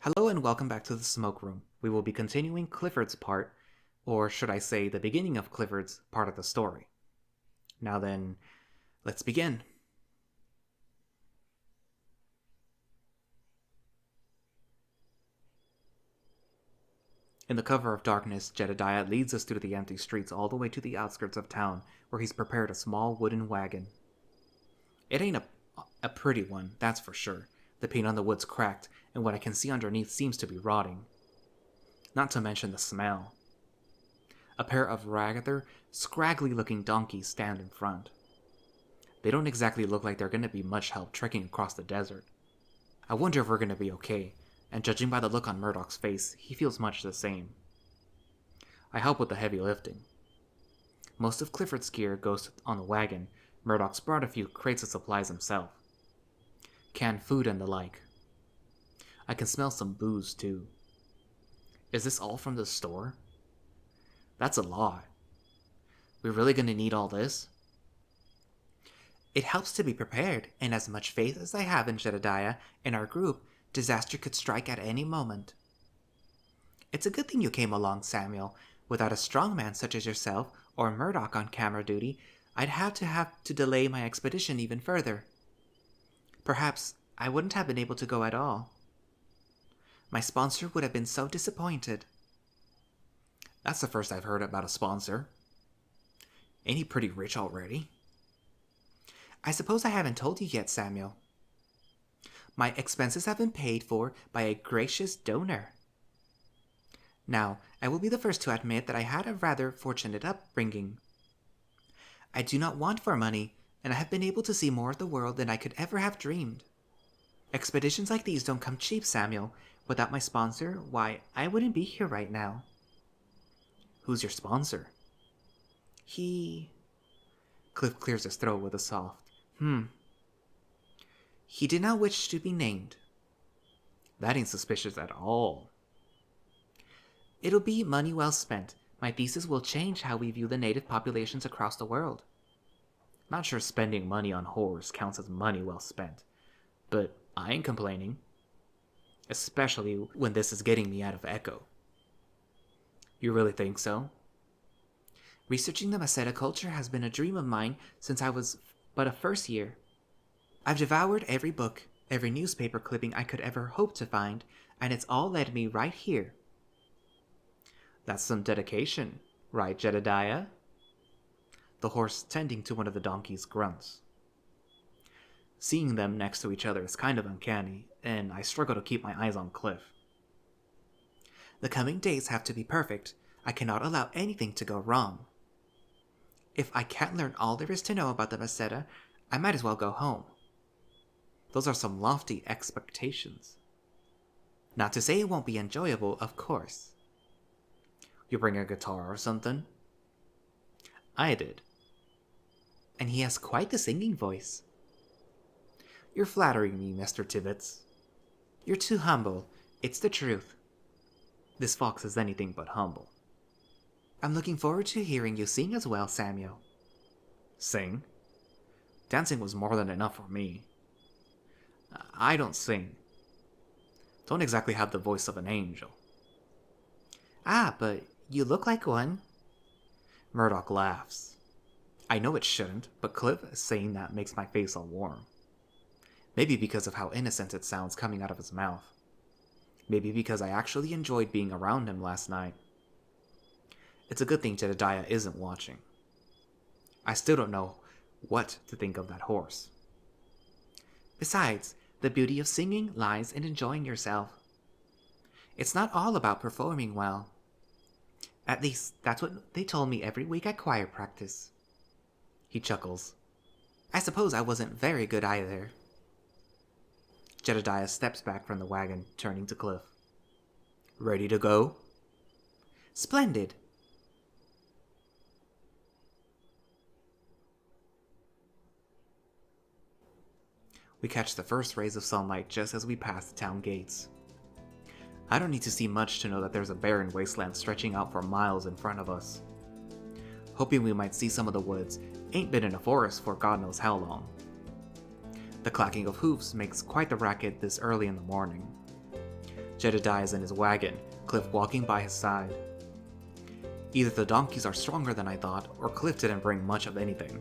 Hello and welcome back to the Smoke Room. We will be continuing Clifford's part, or should I say the beginning of Clifford's part of the story. Now then, let's begin. In the cover of darkness, Jedediah leads us through the empty streets all the way to the outskirts of town, where he's prepared a small wooden wagon. It ain't a pretty one, that's for sure. The paint on the wood's cracked, and what I can see underneath seems to be rotting. Not to mention the smell. A pair of rather scraggly-looking donkeys stand in front. They don't exactly look like they're going to be much help trekking across the desert. I wonder if we're going to be okay, and judging by the look on Murdoch's face, he feels much the same. I help with the heavy lifting. Most of Clifford's gear goes on the wagon. Murdoch's brought a few crates of supplies himself. Canned food and the like. I can smell some booze, too. Is this all from the store? That's a lot. We're really going to need all this? It helps to be prepared, and as much faith as I have in Jedediah and our group, disaster could strike at any moment. It's a good thing you came along, Samuel. Without a strong man such as yourself, or Murdoch on camera duty, I'd have to delay my expedition even further. Perhaps I wouldn't have been able to go at all. My sponsor would have been so disappointed. That's the first I've heard about a sponsor. Ain't he pretty rich already? I suppose I haven't told you yet, Samuel. My expenses have been paid for by a gracious donor. Now, I will be the first to admit that I had a rather fortunate upbringing. I do not want for money, and I have been able to see more of the world than I could ever have dreamed. Expeditions like these don't come cheap, Samuel. Without my sponsor, why, I wouldn't be here right now. Who's your sponsor? Cliff clears his throat with a soft, He did not wish to be named. That ain't suspicious at all. It'll be money well spent. My thesis will change how we view the native populations across the world. Not sure spending money on whores counts as money well spent, but I ain't complaining. Especially when this is getting me out of Echo. You really think so? Researching the Meseta culture has been a dream of mine since I was but a first year. I've devoured every book, every newspaper clipping I could ever hope to find, and it's all led me right here. That's some dedication, right, Jedediah? The horse tending to one of the donkeys grunts. Seeing them next to each other is kind of uncanny, and I struggle to keep my eyes on Cliff. The coming days have to be perfect. I cannot allow anything to go wrong. If I can't learn all there is to know about the Meseta, I might as well go home. Those are some lofty expectations. Not to say it won't be enjoyable, of course. You bring a guitar or something? I did. And he has quite the singing voice. You're flattering me, Mr. Tibbets. You're too humble. It's the truth. This fox is anything but humble. I'm looking forward to hearing you sing as well, Samuel. Sing? Dancing was more than enough for me. I don't sing. Don't exactly have the voice of an angel. Ah, but you look like one. Murdoch laughs. I know it shouldn't, but Cliff saying that makes my face all warm. Maybe because of how innocent it sounds coming out of his mouth. Maybe because I actually enjoyed being around him last night. It's a good thing Jedediah isn't watching. I still don't know what to think of that horse. Besides, the beauty of singing lies in enjoying yourself. It's not all about performing well. At least, that's what they told me every week at choir practice. He chuckles. I suppose I wasn't very good either. Jedediah steps back from the wagon, turning to Cliff. Ready to go? Splendid. We catch the first rays of sunlight just as we pass the town gates. I don't need to see much to know that there's a barren wasteland stretching out for miles in front of us. Hoping we might see some of the woods, ain't been in a forest for God knows how long. The clacking of hoofs makes quite the racket this early in the morning. Jedediah is in his wagon, Cliff walking by his side. Either the donkeys are stronger than I thought, or Cliff didn't bring much of anything.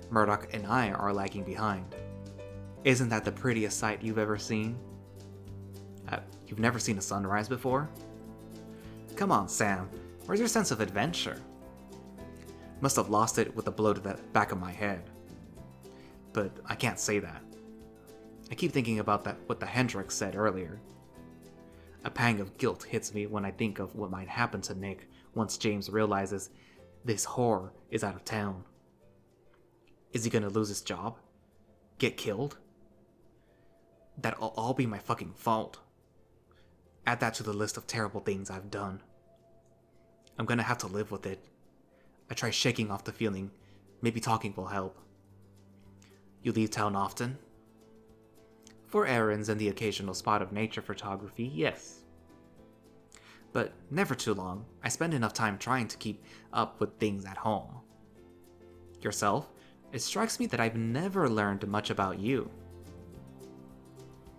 Murdoch and I are lagging behind. Isn't that the prettiest sight you've ever seen? You've never seen a sunrise before? Come on, Sam. Where's your sense of adventure? Must have lost it with a blow to the back of my head. But I can't say that. I keep thinking about what the Hendricks said earlier. A pang of guilt hits me when I think of what might happen to Nick once James realizes this whore is out of town. Is he gonna lose his job? Get killed? That'll all be my fucking fault. Add that to the list of terrible things I've done. I'm gonna have to live with it. I try shaking off the feeling. Maybe talking will help. You leave town often? For errands and the occasional spot of nature photography, yes. But never too long. I spend enough time trying to keep up with things at home. Yourself? It strikes me that I've never learned much about you.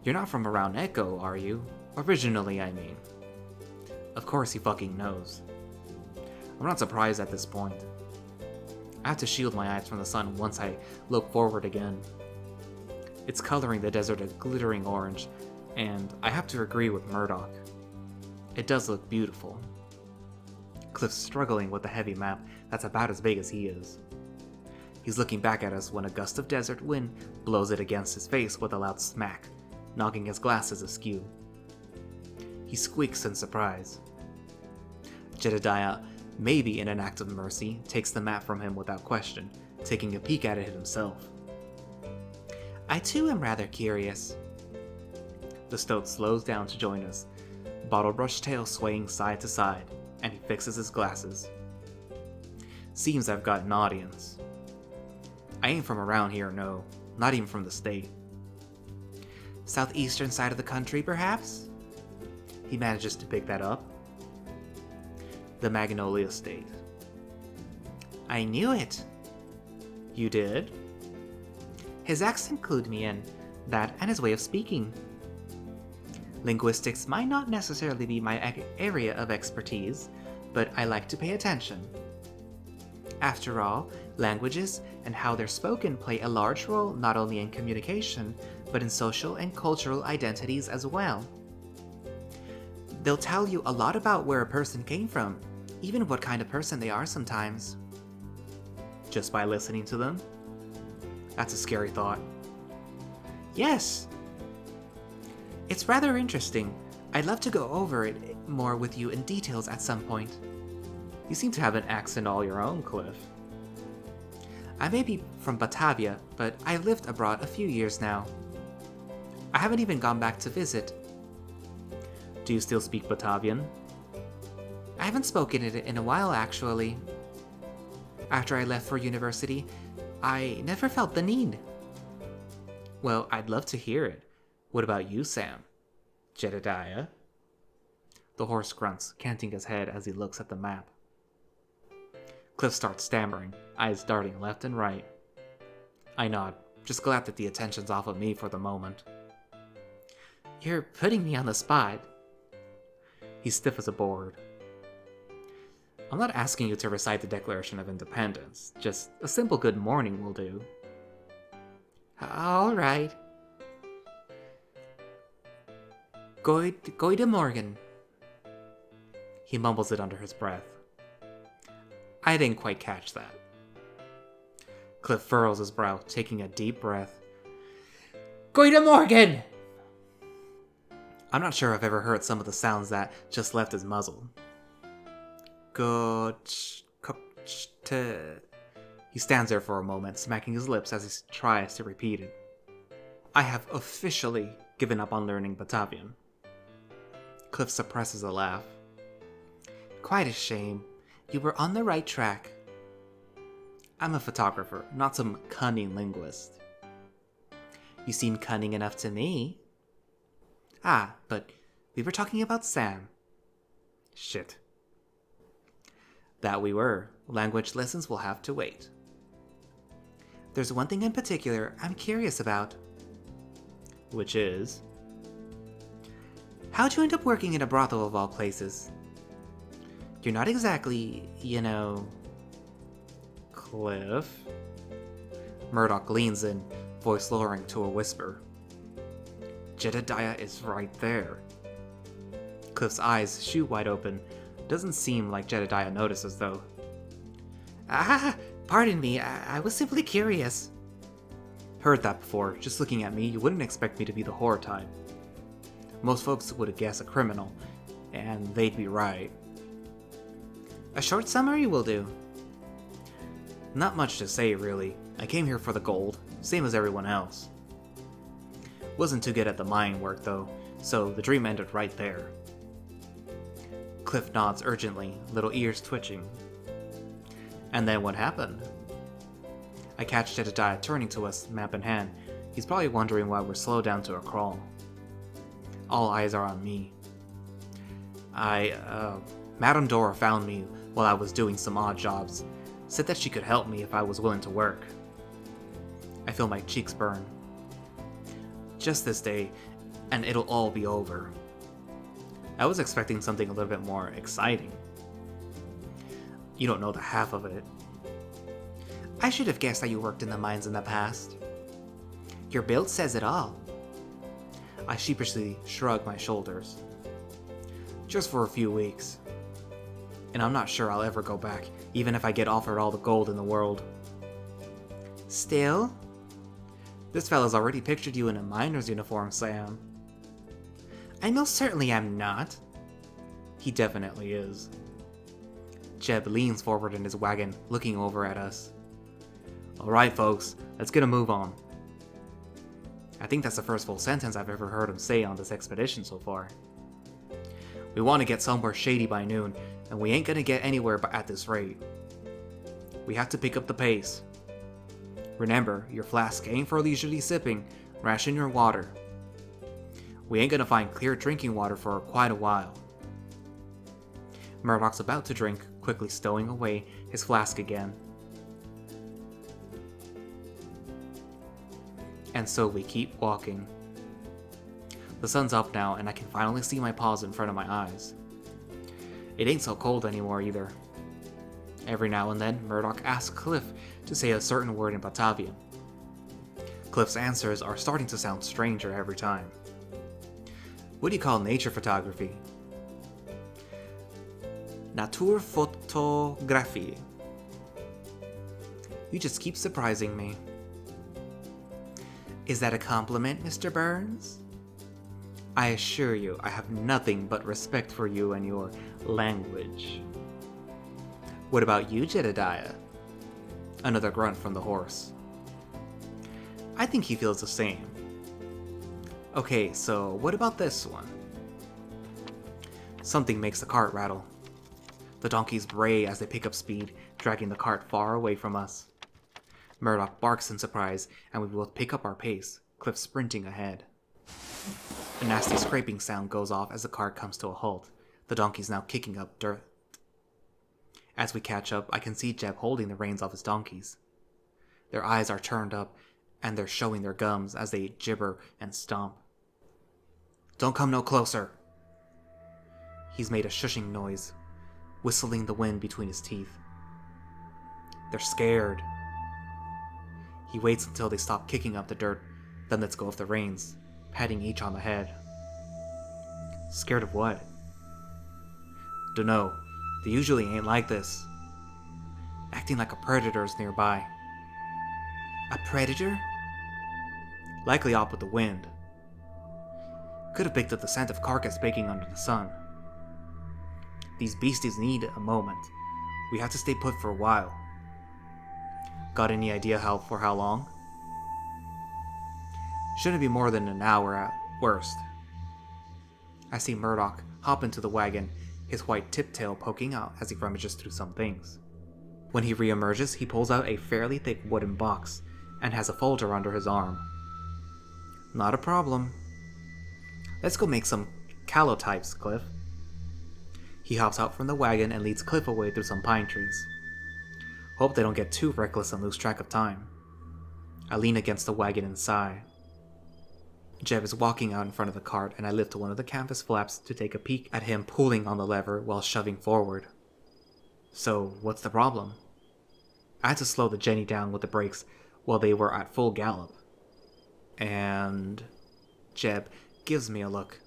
You're not from around Echo, are you? Originally, I mean. Of course he fucking knows. I'm not surprised at this point. I have to shield my eyes from the sun once I look forward again. It's coloring the desert a glittering orange, and I have to agree with Murdoch. It does look beautiful. Cliff's struggling with the heavy map that's about as big as he is. He's looking back at us when a gust of desert wind blows it against his face with a loud smack, knocking his glasses askew. He squeaks in surprise. Jedediah, maybe in an act of mercy, takes the map from him without question, taking a peek at it himself. I too am rather curious. The stoat slows down to join us, bottle-brush tail swaying side to side, and he fixes his glasses. Seems I've got an audience. I ain't from around here, no, not even from the state. Southeastern side of the country, perhaps? He manages to pick that up. The Magnolia State. I knew it. You did? His accent clued me in, that and his way of speaking. Linguistics might not necessarily be my area of expertise, but I like to pay attention. After all, languages and how they're spoken play a large role not only in communication, but in social and cultural identities as well. They'll tell you a lot about where a person came from, even what kind of person they are sometimes. Just by listening to them? That's a scary thought. Yes! It's rather interesting. I'd love to go over it more with you in details at some point. You seem to have an accent all your own, Cliff. I may be from Batavia, but I've lived abroad a few years now. I haven't even gone back to visit. Do you still speak Batavian? I haven't spoken it in a while, actually. After I left for university, I never felt the need. Well, I'd love to hear it. What about you, Sam? Jedediah? The horse grunts, canting his head as he looks at the map. Cliff starts stammering, eyes darting left and right. I nod, just glad that the attention's off of me for the moment. You're putting me on the spot. He's stiff as a board. I'm not asking you to recite the Declaration of Independence, just a simple good morning will do. All right. Goeie Morgen. He mumbles it under his breath. I didn't quite catch that. Cliff furrows his brow, taking a deep breath. Goeie Morgen! I'm not sure I've ever heard some of the sounds that just left his muzzle. He stands there for a moment, smacking his lips as he tries to repeat it. I have officially given up on learning Batavian. Cliff suppresses a laugh. Quite a shame. You were on the right track. I'm a photographer, not some cunning linguist. You seem cunning enough to me. Ah, but we were talking about Sam. Shit. That we were. Language lessons will have to wait. There's one thing in particular I'm curious about. Which is? How'd you end up working in a brothel of all places? You're not exactly, Cliff? Murdoch leans in, voice lowering to a whisper. Jedediah is right there. Cliff's eyes shoot wide open. Doesn't seem like Jedediah notices, though. Ah, pardon me, I was simply curious. Heard that before. Just looking at me, you wouldn't expect me to be the horror type. Most folks would guess a criminal, and they'd be right. A short summary will do. Not much to say, really. I came here for the gold, same as everyone else. Wasn't too good at the mine work, though, so the dream ended right there. Cliff nods urgently, little ears twitching. And then what happened? I catch Jedediah turning to us, map in hand. He's probably wondering why we're slowed down to a crawl. All eyes are on me. Madame Dora found me while I was doing some odd jobs. Said that she could help me if I was willing to work. I feel my cheeks burn. Just this day, and it'll all be over. I was expecting something a little bit more exciting. You don't know the half of it. I should have guessed that you worked in the mines in the past. Your build says it all. I sheepishly shrug my shoulders. Just for a few weeks. And I'm not sure I'll ever go back, even if I get offered all the gold in the world. Still? This fella's already pictured you in a miner's uniform, Sam. I most certainly am not. He definitely is. Jeb leans forward in his wagon, looking over at us. Alright folks, let's get a move on. I think that's the first full sentence I've ever heard him say on this expedition so far. We want to get somewhere shady by noon, and we ain't gonna get anywhere at this rate. We have to pick up the pace. Remember, your flask ain't for leisurely sipping, ration your water. We ain't gonna find clear drinking water for quite a while. Murdoch's about to drink, quickly stowing away his flask again. And so we keep walking. The sun's up now, and I can finally see my paws in front of my eyes. It ain't so cold anymore either. Every now and then, Murdoch asks Cliff to say a certain word in Batavian. Cliff's answers are starting to sound stranger every time. What do you call nature photography? Naturfotografie. You just keep surprising me. Is that a compliment, Mr. Burns? I assure you, I have nothing but respect for you and your language. What about you, Jedediah? Another grunt from the horse. I think he feels the same. Okay, so what about this one? Something makes the cart rattle. The donkeys bray as they pick up speed, dragging the cart far away from us. Murdoch barks in surprise, and we both pick up our pace, Cliff sprinting ahead. A nasty scraping sound goes off as the cart comes to a halt, the donkeys now kicking up dirt. As we catch up, I can see Jeb holding the reins off his donkeys. Their eyes are turned up, and they're showing their gums as they gibber and stomp. Don't come no closer! He's made a shushing noise, whistling the wind between his teeth. They're scared. He waits until they stop kicking up the dirt, then lets go of the reins, patting each on the head. Scared of what? Dunno. They usually ain't like this. Acting like a predator's nearby. A predator? Likely off with the wind. Could have picked up the scent of carcass baking under the sun. These beasties need a moment. We have to stay put for a while. Got any idea for how long? Shouldn't be more than an hour at worst. I see Murdoch hop into the wagon, his white tip-tail poking out as he rummages through some things. When he re-emerges, he pulls out a fairly thick wooden box and has a folder under his arm. Not a problem. Let's go make some calotypes, Cliff. He hops out from the wagon and leads Cliff away through some pine trees. Hope they don't get too reckless and lose track of time. I lean against the wagon and sigh. Jeb is walking out in front of the cart, and I lift one of the canvas flaps to take a peek at him pulling on the lever while shoving forward. So, what's the problem? I had to slow the Jenny down with the brakes while they were at full gallop. And Jeb gives me a look.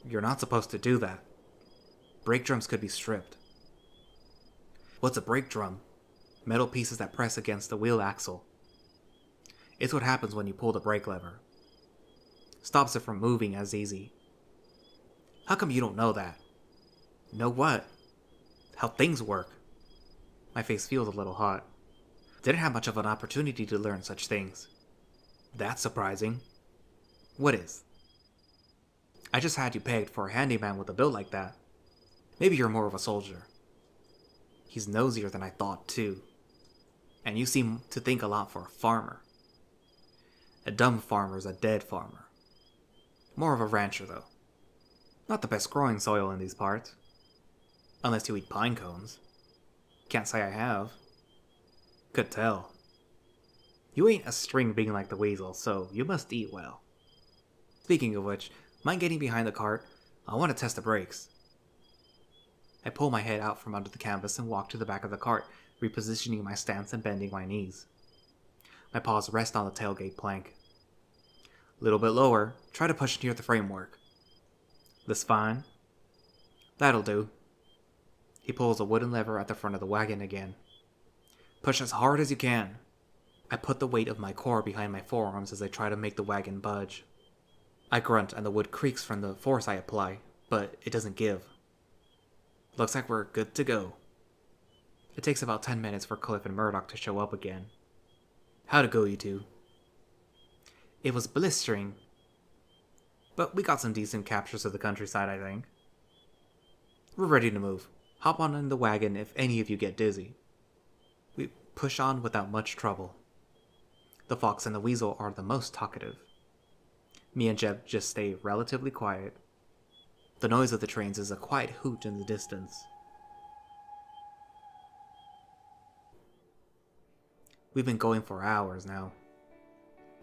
You're not supposed to do that. Brake drums could be stripped. What's a brake drum? Metal pieces that press against the wheel axle. It's what happens when you pull the brake lever. Stops it from moving as easy. How come you don't know that? Know what? How things work. My face feels a little hot. Didn't have much of an opportunity to learn such things. That's surprising. What is? I just had you pegged for a handyman with a build like that. Maybe you're more of a soldier. He's nosier than I thought, too. And you seem to think a lot for a farmer. A dumb farmer's a dead farmer. More of a rancher, though. Not the best growing soil in these parts. Unless you eat pine cones. Can't say I have. Could tell. You ain't a string being like the weasel, so you must eat well. Speaking of which, mind getting behind the cart? I want to test the brakes. I pull my head out from under the canvas and walk to the back of the cart, repositioning my stance and bending my knees. My paws rest on the tailgate plank. Little bit lower, try to push near the framework. This fine? That'll do. He pulls a wooden lever at the front of the wagon again. Push as hard as you can. I put the weight of my core behind my forearms as I try to make the wagon budge. I grunt and the wood creaks from the force I apply, but it doesn't give. Looks like we're good to go. It takes about 10 minutes for Cliff and Murdoch to show up again. How'd it go, you two? It was blistering. But we got some decent captures of the countryside, I think. We're ready to move. Hop on in the wagon if any of you get dizzy. We push on without much trouble. The fox and the weasel are the most talkative. Me and Jeb just stay relatively quiet. The noise of the trains is a quiet hoot in the distance. We've been going for hours now.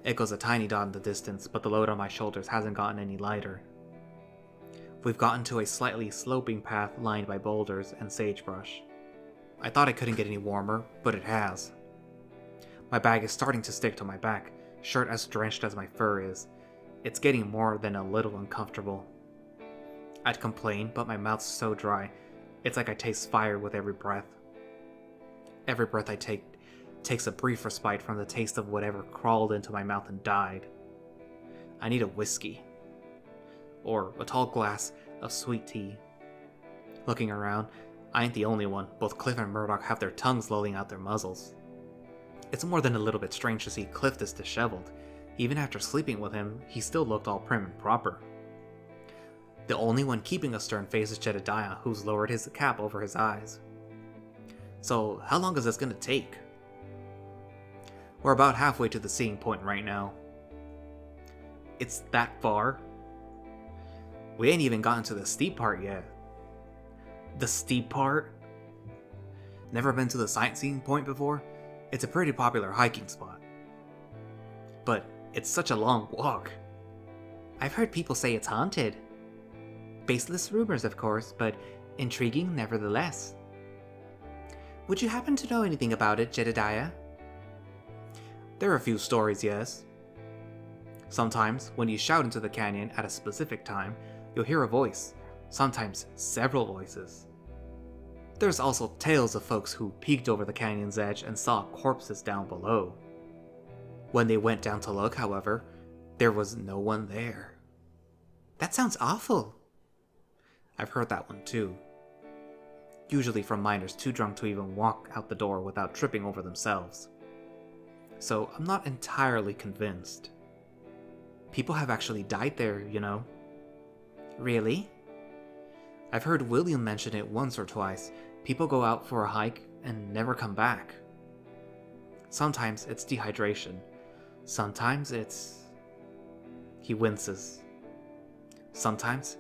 Echo's a tiny dot in the distance, but the load on my shoulders hasn't gotten any lighter. We've gotten to a slightly sloping path lined by boulders and sagebrush. I thought it couldn't get any warmer, but it has. My bag is starting to stick to my back, shirt as drenched as my fur is. It's getting more than a little uncomfortable. I'd complain, but my mouth's so dry, it's like I taste fire with every breath. Every breath I take takes a brief respite from the taste of whatever crawled into my mouth and died. I need a whiskey. Or a tall glass of sweet tea. Looking around, I ain't the only one. Both Cliff and Murdoch have their tongues lolling out their muzzles. It's more than a little bit strange to see Cliff this disheveled. Even after sleeping with him, he still looked all prim and proper. The only one keeping a stern face is Jedediah, who's lowered his cap over his eyes. So, how long is this gonna take? We're about halfway to the seeing point right now. It's that far? We ain't even gotten to the steep part yet. The steep part? Never been to the sightseeing point before? It's a pretty popular hiking spot. But it's such a long walk. I've heard people say it's haunted. Baseless rumors, of course, but intriguing nevertheless. Would you happen to know anything about it, Jedediah? There are a few stories, yes. Sometimes, when you shout into the canyon at a specific time, you'll hear a voice, sometimes several voices. There's also tales of folks who peeked over the canyon's edge and saw corpses down below. When they went down to look, however, there was no one there. That sounds awful. I've heard that one too. Usually from miners too drunk to even walk out the door without tripping over themselves. So I'm not entirely convinced. People have actually died there, you know. Really? I've heard William mention it once or twice. People go out for a hike and never come back. Sometimes it's dehydration. Sometimes it's... He winces. Sometimes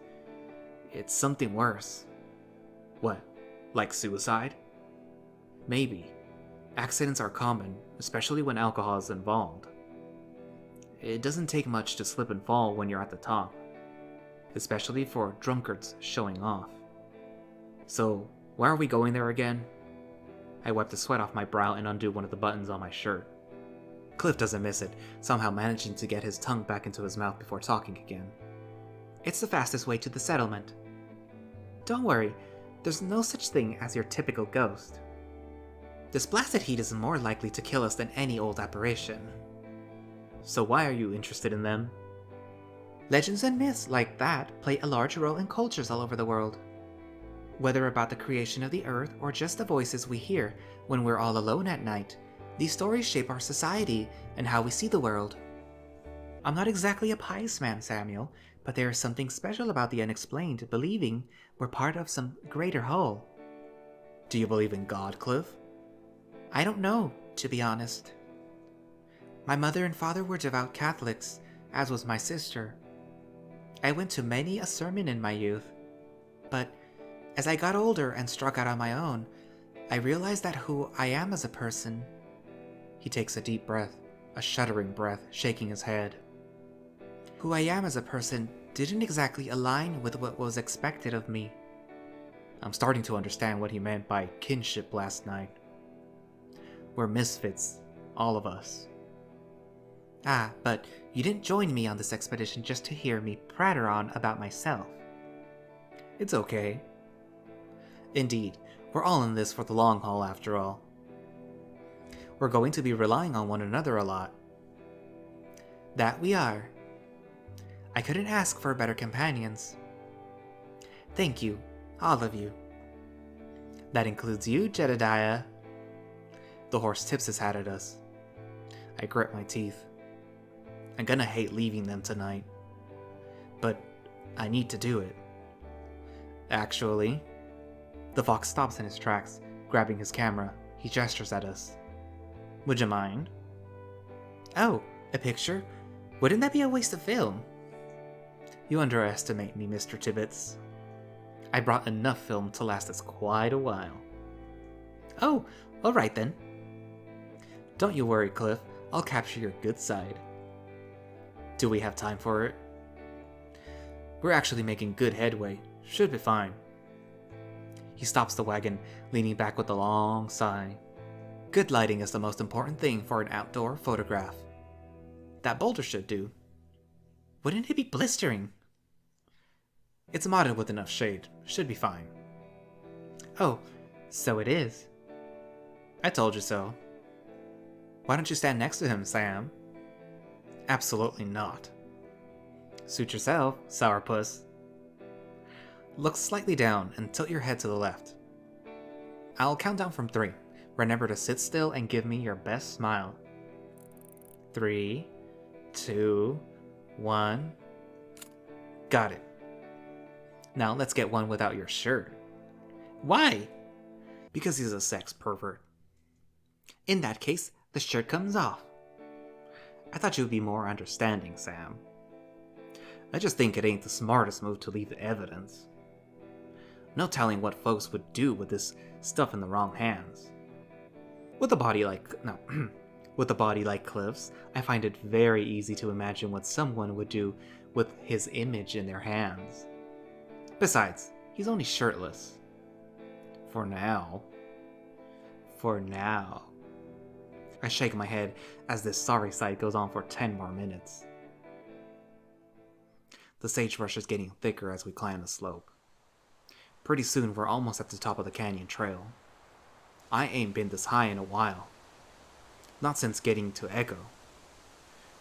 it's something worse. What? Like suicide? Maybe. Accidents are common, especially when alcohol is involved. It doesn't take much to slip and fall when you're at the top, especially for drunkards showing off. So, why are we going there again? I wipe the sweat off my brow and undo one of the buttons on my shirt. Cliff doesn't miss it, somehow managing to get his tongue back into his mouth before talking again. It's the fastest way to the settlement. Don't worry, there's no such thing as your typical ghost. This blasted heat is more likely to kill us than any old apparition. So why are you interested in them? Legends and myths like that play a large role in cultures all over the world. Whether about the creation of the earth or just the voices we hear when we're all alone at night, these stories shape our society and how we see the world. I'm not exactly a pious man, Samuel, but there is something special about the unexplained, believing we're part of some greater whole. Do you believe in God, Cliff? I don't know, to be honest. My mother and father were devout Catholics, as was my sister. I went to many a sermon in my youth, but as I got older and struck out on my own, I realized that who I am as a person... He takes a deep breath, a shuddering breath, shaking his head. Who I am as a person didn't exactly align with what was expected of me. I'm starting to understand what he meant by kinship last night. We're misfits, all of us. Ah, but you didn't join me on this expedition just to hear me pratter on about myself. It's okay. Indeed, we're all in this for the long haul after all. We're going to be relying on one another a lot. That we are. I couldn't ask for better companions. Thank you, all of you. That includes you, Jedediah. The horse tips his hat at us. I grit my teeth. I'm gonna hate leaving them tonight. But I need to do it. Actually, the fox stops in his tracks, grabbing his camera. He gestures at us. Would you mind? Oh, a picture? Wouldn't that be a waste of film? You underestimate me, Mr. Tibbets. I brought enough film to last us quite a while. Oh, alright then. Don't you worry, Cliff. I'll capture your good side. Do we have time for it? We're actually making good headway. Should be fine. He stops the wagon, leaning back with a long sigh. Good lighting is the most important thing for an outdoor photograph. That boulder should do. Wouldn't it be blistering? It's modded with enough shade. Should be fine. Oh, so it is. I told you so. Why don't you stand next to him, Sam? Absolutely not. Suit yourself, sourpuss. Look slightly down and tilt your head to the left. I'll count down from 3. Remember to sit still and give me your best smile. 3, 2, 1. Got it. Now let's get one without your shirt. Why? Because he's a sex pervert. In that case, the shirt comes off. I thought you would be more understanding, Sam. I just think it ain't the smartest move to leave evidence. No telling what folks would do with this stuff in the wrong hands. With a body like Cliff's, I find it very easy to imagine what someone would do with his image in their hands. Besides, he's only shirtless. For now. For now. I shake my head as this sorry sight goes on for 10 more minutes. The sagebrush is getting thicker as we climb the slope. Pretty soon we're almost at the top of the canyon trail. I ain't been this high in a while. Not since getting to Echo.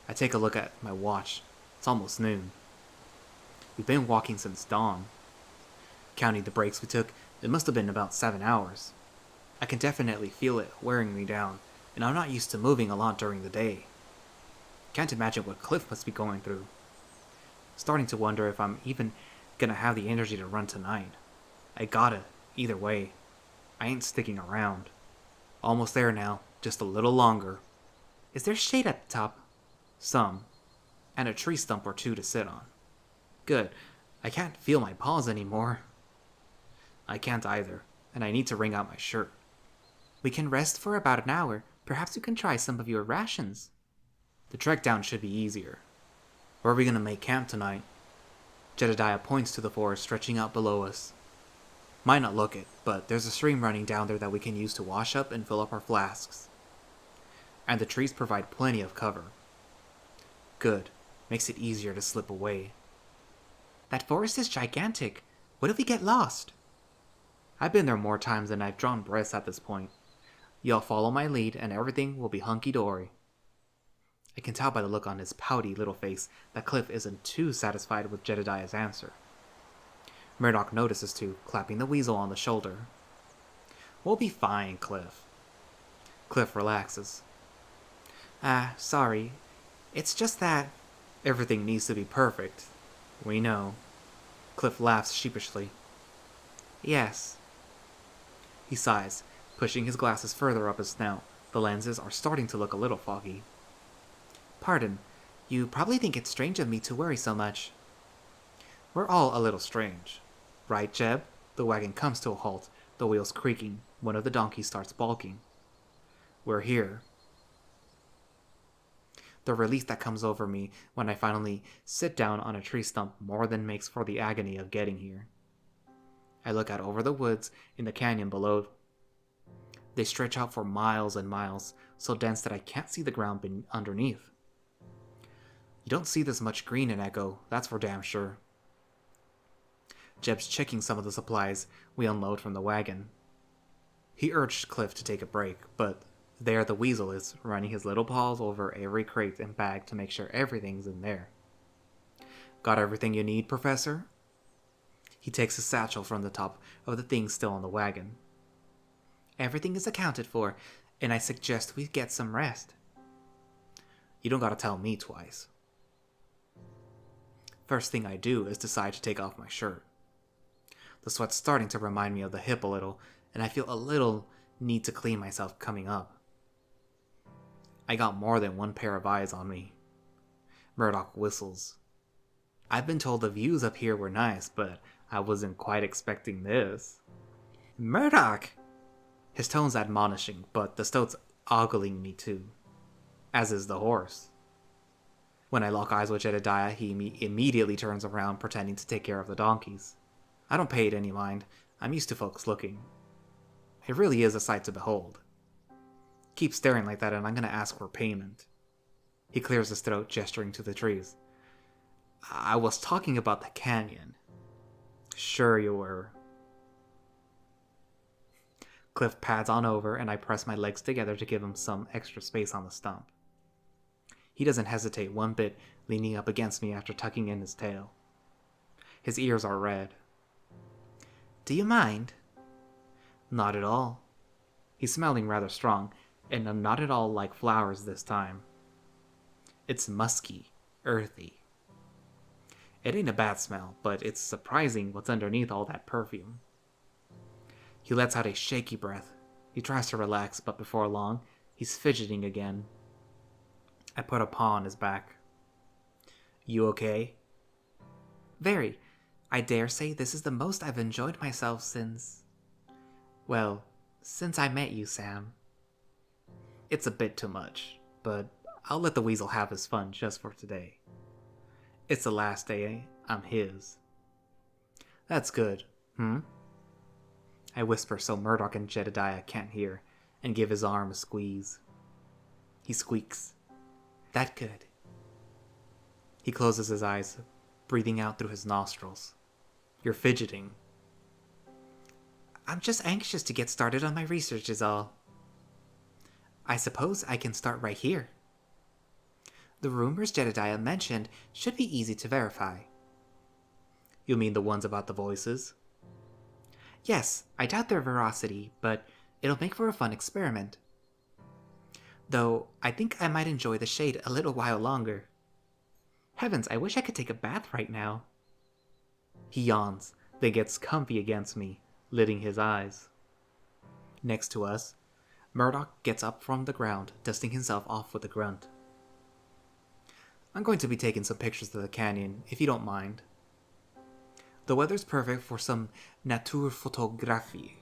I take a look at my watch. It's almost noon. We've been walking since dawn. Counting the breaks we took, it must have been about 7 hours. I can definitely feel it wearing me down, and I'm not used to moving a lot during the day. Can't imagine what Cliff must be going through. Starting to wonder if I'm even gonna have the energy to run tonight. I gotta, either way. I ain't sticking around. Almost there now, just a little longer. Is there shade at the top? Some. And a tree stump or two to sit on. Good. I can't feel my paws anymore. I can't either, and I need to wring out my shirt. We can rest for about an hour. Perhaps you can try some of your rations. The trek down should be easier. Where are we gonna make camp tonight? Jedediah points to the forest stretching out below us. Might not look it, but there's a stream running down there that we can use to wash up and fill up our flasks. And the trees provide plenty of cover. Good. Makes it easier to slip away. That forest is gigantic. What if we get lost? I've been there more times than I've drawn breaths at this point. Y'all follow my lead and everything will be hunky-dory. I can tell by the look on his pouty little face that Cliff isn't too satisfied with Jedediah's answer. Murdoch notices too, clapping the weasel on the shoulder. We'll be fine, Cliff. Cliff relaxes. Sorry. It's just that everything needs to be perfect. We know. Cliff laughs sheepishly. Yes. He sighs, pushing his glasses further up his snout. The lenses are starting to look a little foggy. Pardon, you probably think it's strange of me to worry so much. We're all a little strange. Right, Jeb? The wagon comes to a halt, the wheels creaking. One of the donkeys starts balking. We're here. The relief that comes over me when I finally sit down on a tree stump more than makes for the agony of getting here. I look out over the woods in the canyon below. They stretch out for miles and miles, so dense that I can't see the ground underneath. You don't see this much green in Echo, that's for damn sure. Jeb's checking some of the supplies we unload from the wagon. He urged Cliff to take a break, but there the weasel is, running his little paws over every crate and bag to make sure everything's in there. Got everything you need, Professor? He takes a satchel from the top of the things still on the wagon. Everything is accounted for, and I suggest we get some rest. You don't gotta tell me twice. First thing I do is decide to take off my shirt. The sweat's starting to remind me of the hip a little, and I feel a little need to clean myself coming up. I got more than one pair of eyes on me. Murdoch whistles. I've been told the views up here were nice, but I wasn't quite expecting this. Murdoch! His tone's admonishing, but the stoat's ogling me too. As is the horse. When I lock eyes with Jedediah, he immediately turns around, pretending to take care of the donkeys. I don't pay it any mind. I'm used to folks looking. It really is a sight to behold. Keep staring like that and I'm gonna ask for payment. He clears his throat, gesturing to the trees. I was talking about the canyon. Sure you were. Cliff pads on over and I press my legs together to give him some extra space on the stump. He doesn't hesitate one bit, leaning up against me after tucking in his tail. His ears are red. Do you mind? Not at all. He's smelling rather strong, and I'm not at all like flowers this time. It's musky, earthy. It ain't a bad smell, but it's surprising what's underneath all that perfume. He lets out a shaky breath. He tries to relax, but before long, he's fidgeting again. I put a paw on his back. You okay? Very. I dare say this is the most I've enjoyed myself since... Well, since I met you, Sam. It's a bit too much, but I'll let the weasel have his fun just for today. It's the last day I'm his. That's good, I whisper so Murdoch and Jedediah can't hear, and give his arm a squeeze. He squeaks. That good. He closes his eyes, breathing out through his nostrils. You're fidgeting. I'm just anxious to get started on my research is all. I suppose I can start right here. The rumors Jedediah mentioned should be easy to verify. You mean the ones about the voices? Yes, I doubt their veracity, but it'll make for a fun experiment. Though, I think I might enjoy the shade a little while longer. Heavens, I wish I could take a bath right now. He yawns, then gets comfy against me, lidding his eyes. Next to us, Murdoch gets up from the ground, dusting himself off with a grunt. I'm going to be taking some pictures of the canyon, if you don't mind. The weather's perfect for some Naturfotografie.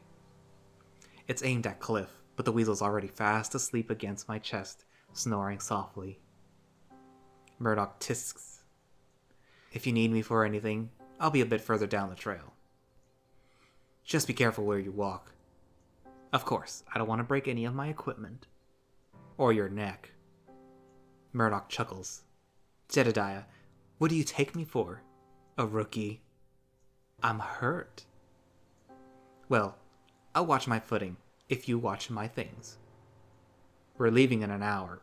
It's aimed at Cliff, but the weasel's already fast asleep against my chest, snoring softly. Murdoch tisks. If you need me for anything, I'll be a bit further down the trail. Just be careful where you walk. Of course, I don't want to break any of my equipment. Or your neck. Murdoch chuckles. Jedediah, what do you take me for? A rookie? I'm hurt. Well, I'll watch my footing if you watch my things. We're leaving in an hour.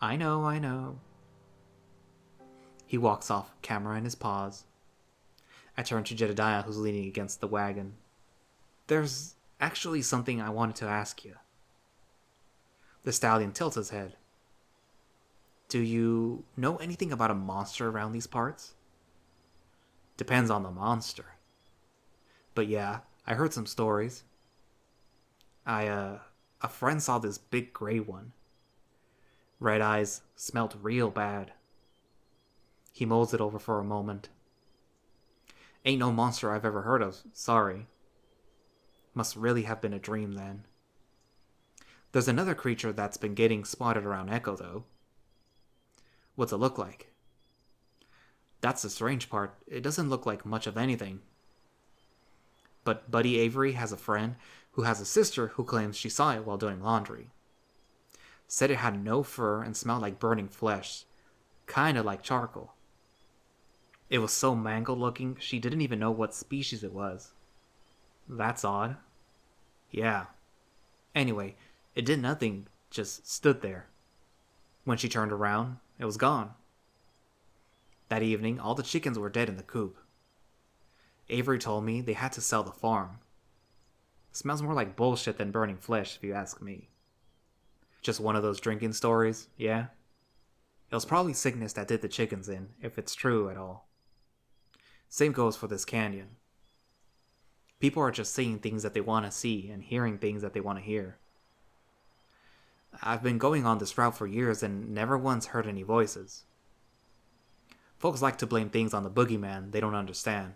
I know. He walks off, camera in his paws. I turn to Jedediah, who's leaning against the wagon. There's actually something I wanted to ask you. The stallion tilts his head. Do you know anything about a monster around these parts? Depends on the monster. But yeah, I heard some stories. A friend saw this big gray one. Red eyes, smelt real bad. He mulls it over for a moment. Ain't no monster I've ever heard of, sorry. Must really have been a dream then. There's another creature that's been getting spotted around Echo, though. What's it look like? That's the strange part. It doesn't look like much of anything. But Buddy Avery has a friend who has a sister who claims she saw it while doing laundry. Said it had no fur and smelled like burning flesh. Kinda like charcoal. It was so mangled looking, she didn't even know what species it was. That's odd. Yeah. Anyway, it did nothing, just stood there. When she turned around, it was gone. That evening, all the chickens were dead in the coop. Avery told me they had to sell the farm. Smells more like bullshit than burning flesh, if you ask me. Just one of those drinking stories, yeah? It was probably sickness that did the chickens in, if it's true at all. Same goes for this canyon. People are just seeing things that they want to see and hearing things that they want to hear. I've been going on this route for years and never once heard any voices. Folks like to blame things on the boogeyman they don't understand.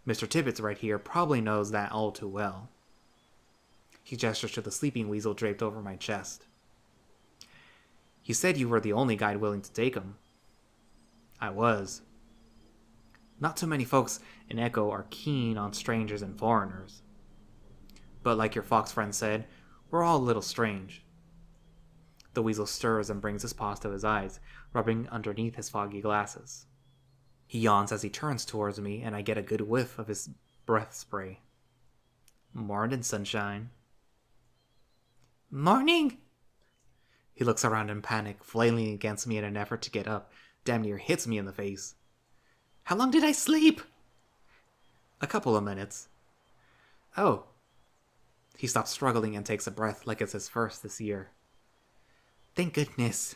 Mr. Tibbets right here probably knows that all too well. He gestures to the sleeping weasel draped over my chest. He said you were the only guide willing to take him. I was. Not too many folks in Echo are keen on strangers and foreigners. But like your fox friend said, we're all a little strange. The weasel stirs and brings his paws to his eyes, rubbing underneath his foggy glasses. He yawns as he turns towards me, and I get a good whiff of his breath spray. Morning, sunshine. Morning! He looks around in panic, flailing against me in an effort to get up, damn near hits me in the face. How long did I sleep? A couple of minutes. Oh. He stops struggling and takes a breath like it's his first this year. Thank goodness.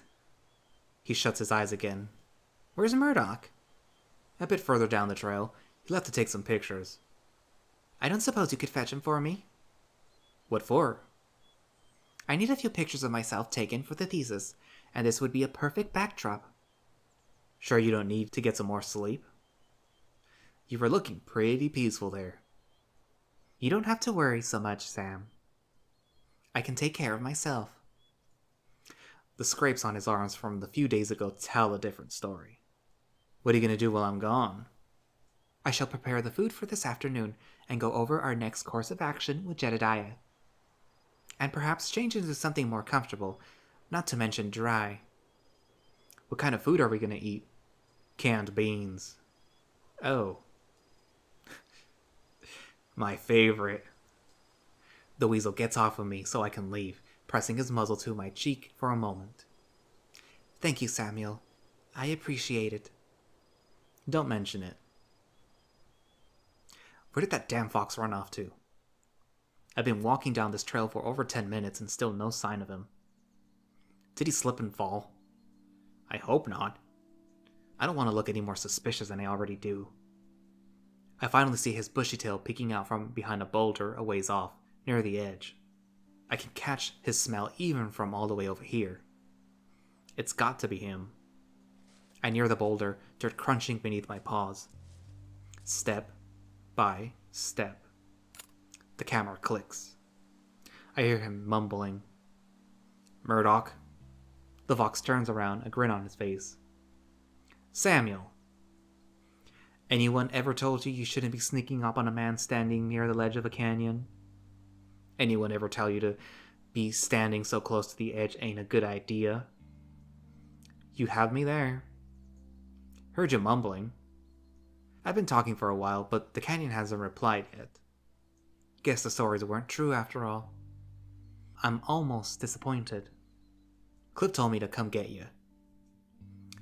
He shuts his eyes again. Where's Murdoch? A bit further down the trail. He left to take some pictures. I don't suppose you could fetch him for me? What for? I need a few pictures of myself taken for the thesis, and this would be a perfect backdrop. Sure you don't need to get some more sleep? You were looking pretty peaceful there. You don't have to worry so much, Sam. I can take care of myself. The scrapes on his arms from the few days ago tell a different story. What are you going to do while I'm gone? I shall prepare the food for this afternoon and go over our next course of action with Jedediah. And perhaps change into something more comfortable, not to mention dry. What kind of food are we going to eat? Canned beans. Oh. My favorite. The weasel gets off of me so I can leave, pressing his muzzle to my cheek for a moment. Thank you, Samuel. I appreciate it. Don't mention it. Where did that damn fox run off to? I've been walking down this trail for over 10 minutes and still no sign of him. Did he slip and fall? I hope not. I don't want to look any more suspicious than I already do. I finally see his bushy tail peeking out from behind a boulder a ways off, near the edge. I can catch his smell even from all the way over here. It's got to be him. I near the boulder, dirt crunching beneath my paws. Step by step. The camera clicks. I hear him mumbling. Murdoch. The fox turns around, a grin on his face. Samuel, anyone ever told you shouldn't be sneaking up on a man standing near the ledge of a canyon? Anyone ever tell you to be standing so close to the edge ain't a good idea? You have me there. Heard you mumbling. I've been talking for a while, but the canyon hasn't replied yet. Guess the stories weren't true after all. I'm almost disappointed. Cliff told me to come get you.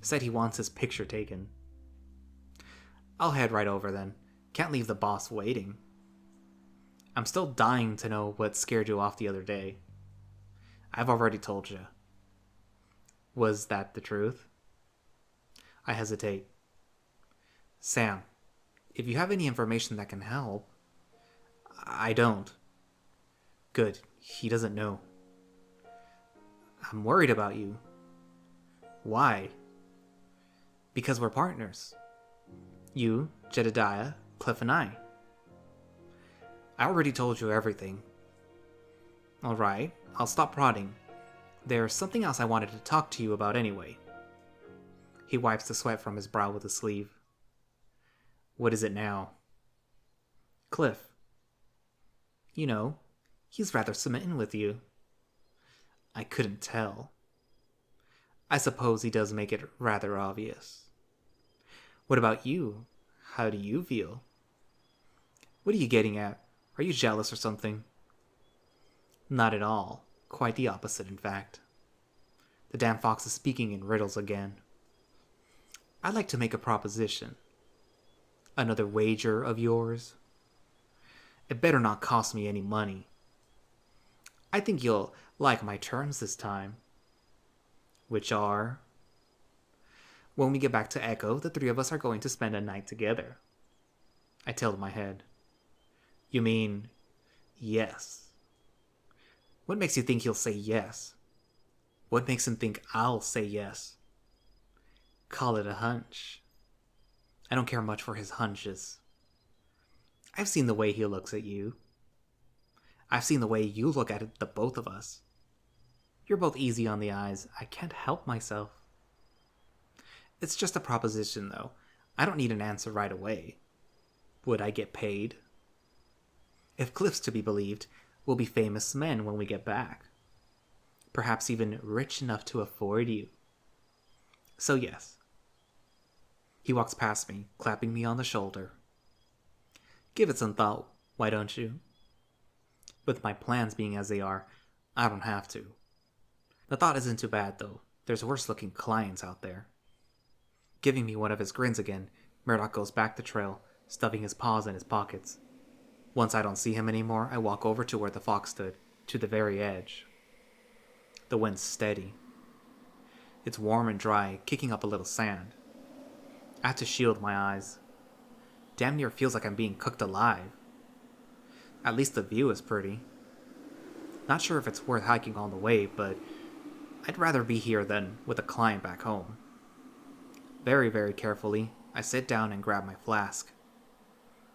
Said he wants his picture taken. I'll head right over then. Can't leave the boss waiting. I'm still dying to know what scared you off the other day. I've already told you. Was that the truth? I hesitate. Sam, if you have any information that can help... I don't. Good, he doesn't know. I'm worried about you. Why? Because we're partners. You, Jedediah, Cliff, and I. I already told you everything. Alright, I'll stop prodding. There's something else I wanted to talk to you about anyway. He wipes the sweat from his brow with a sleeve. What is it now? Cliff. You know, he's rather smitten with you. I couldn't tell. I suppose he does make it rather obvious. What about you? How do you feel? What are you getting at? Are you jealous or something? Not at all. Quite the opposite, in fact. The damn fox is speaking in riddles again. I'd like to make a proposition. Another wager of yours? It better not cost me any money. I think you'll like my terms this time. Which are... When we get back to Echo, the three of us are going to spend a night together. I tilt my head. You mean, yes. What makes you think he'll say yes? What makes him think I'll say yes? Call it a hunch. I don't care much for his hunches. I've seen the way he looks at you. I've seen the way you look at the both of us. You're both easy on the eyes. I can't help myself. It's just a proposition, though. I don't need an answer right away. Would I get paid? If Cliff's to be believed, we'll be famous men when we get back. Perhaps even rich enough to afford you. So yes. He walks past me, clapping me on the shoulder. Give it some thought, why don't you? With my plans being as they are, I don't have to. The thought isn't too bad, though. There's worse-looking clients out there. Giving me one of his grins again, Murdoch goes back the trail, stuffing his paws in his pockets. Once I don't see him anymore, I walk over to where the fox stood, to the very edge. The wind's steady. It's warm and dry, kicking up a little sand. I have to shield my eyes. Damn near feels like I'm being cooked alive. At least the view is pretty. Not sure if it's worth hiking all the way, but I'd rather be here than with a client back home. Very, very carefully, I sit down and grab my flask.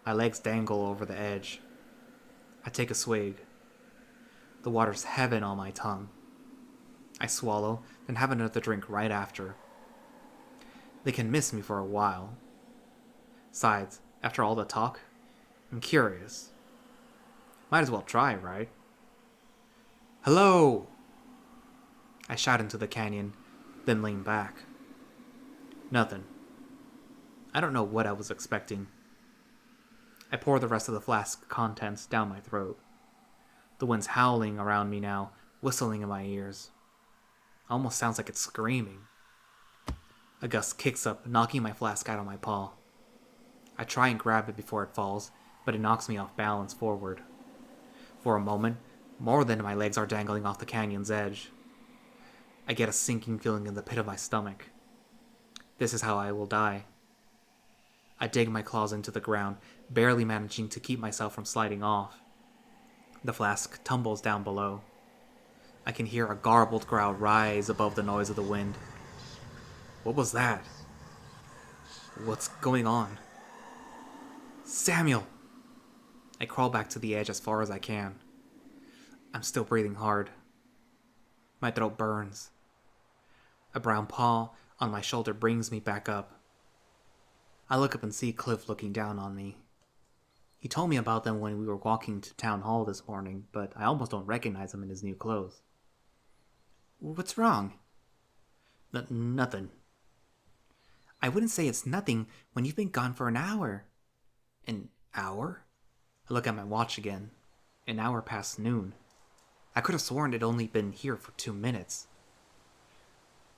My legs dangle over the edge. I take a swig. The water's heaven on my tongue. I swallow, then have another drink right after. They can miss me for a while. Besides, after all the talk, I'm curious. Might as well try, right? Hello! I shout into the canyon, then lean back. Nothing. I don't know what I was expecting. I pour the rest of the flask contents down my throat. The wind's howling around me now, whistling in my ears. Almost sounds like it's screaming. A gust kicks up, knocking my flask out of my paw. I try and grab it before it falls, but it knocks me off balance forward. For a moment, more than my legs are dangling off the canyon's edge. I get a sinking feeling in the pit of my stomach. This is how I will die. I dig my claws into the ground, barely managing to keep myself from sliding off. The flask tumbles down below. I can hear a garbled growl rise above the noise of the wind. What was that? What's going on? Samuel! I crawl back to the edge as far as I can. I'm still breathing hard. My throat burns. A brown paw on my shoulder brings me back up. I look up and see Cliff looking down on me. He told me about them when we were walking to town hall this morning, but I almost don't recognize him in his new clothes. What's wrong? Nothing. I wouldn't say it's nothing when you've been gone for an hour. An hour? I look at my watch again. An hour past noon. I could have sworn it'd only been here for 2 minutes.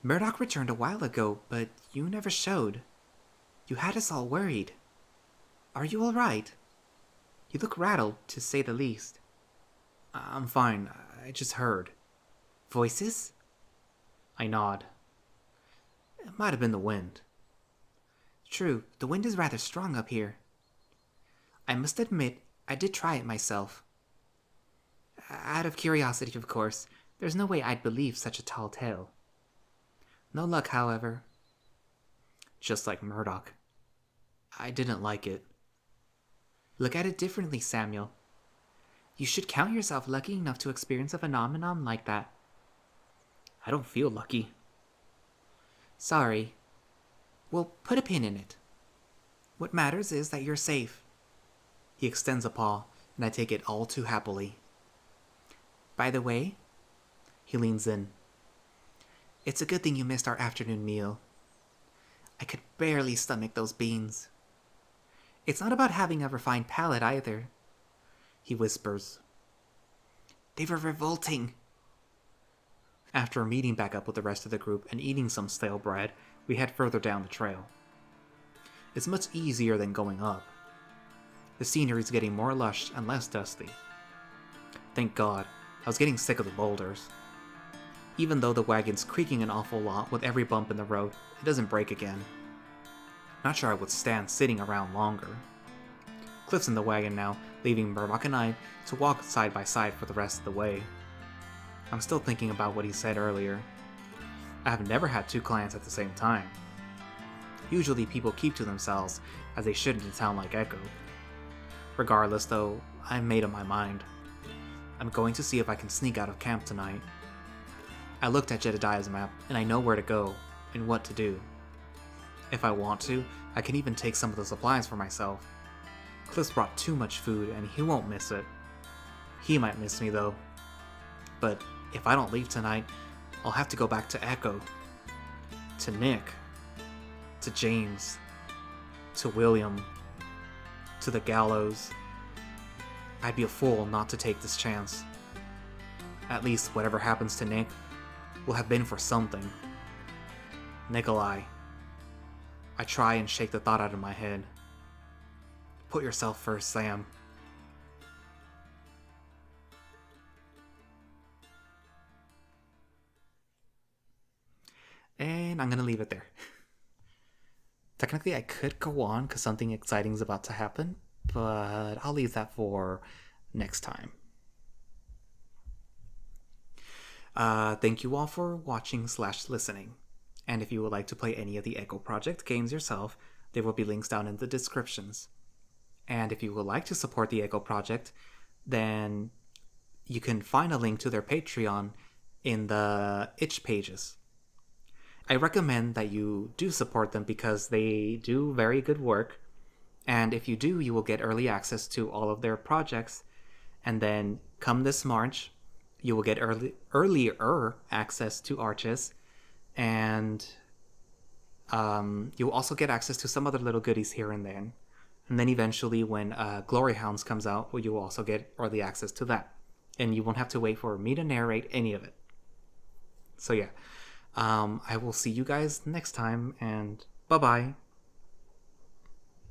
Murdoch returned a while ago, but you never showed. You had us all worried. Are you all right? You look rattled, to say the least. I'm fine. I just heard. Voices? I nod. It might have been the wind. True, the wind is rather strong up here. I must admit, I did try it myself. Out of curiosity, of course. There's no way I'd believe such a tall tale. No luck, however. Just like Murdoch. I didn't like it. Look at it differently, Samuel. You should count yourself lucky enough to experience a phenomenon like that. I don't feel lucky. Sorry. We'll put a pin in it. What matters is that you're safe. He extends a paw, and I take it all too happily. By the way, he leans in. It's a good thing you missed our afternoon meal. I could barely stomach those beans. It's not about having a refined palate either, he whispers. They were revolting. After meeting back up with the rest of the group and eating some stale bread, we head further down the trail. It's much easier than going up. The scenery is getting more lush and less dusty. Thank God, I was getting sick of the boulders. Even though the wagon's creaking an awful lot with every bump in the road, it doesn't break again. Not sure I would stand sitting around longer. Cliff's in the wagon now, leaving Murdoch and I to walk side by side for the rest of the way. I'm still thinking about what he said earlier. I have never had 2 clients at the same time. Usually people keep to themselves, as they should in a town like Echo. Regardless though, I've made up my mind. I'm going to see if I can sneak out of camp tonight. I looked at Jedediah's map, and I know where to go, and what to do. If I want to, I can even take some of the supplies for myself. Cliff's brought too much food, and he won't miss it. He might miss me though. But if I don't leave tonight, I'll have to go back to Echo. To Nick. To James. To William. To the gallows. I'd be a fool not to take this chance. At least whatever happens to Nick will have been for something. Nikolai. I try and shake the thought out of my head. Put yourself first, Sam. And I'm gonna leave it there. Technically, I could go on because something exciting is about to happen, but I'll leave that for next time. Thank you all for watching/listening. And if you would like to play any of the Echo Project games yourself, there will be links down in the descriptions. And if you would like to support the Echo Project, then you can find a link to their Patreon in the itch pages. I recommend that you do support them because they do very good work. And if you do, you will get early access to all of their projects. And then come this March, you will get earlier access to Arches. And you'll also get access to some other little goodies here and there. And then eventually when Glory Hounds comes out, well, you will also get early access to that. And you won't have to wait for me to narrate any of it. So yeah, I will see you guys next time, and bye-bye.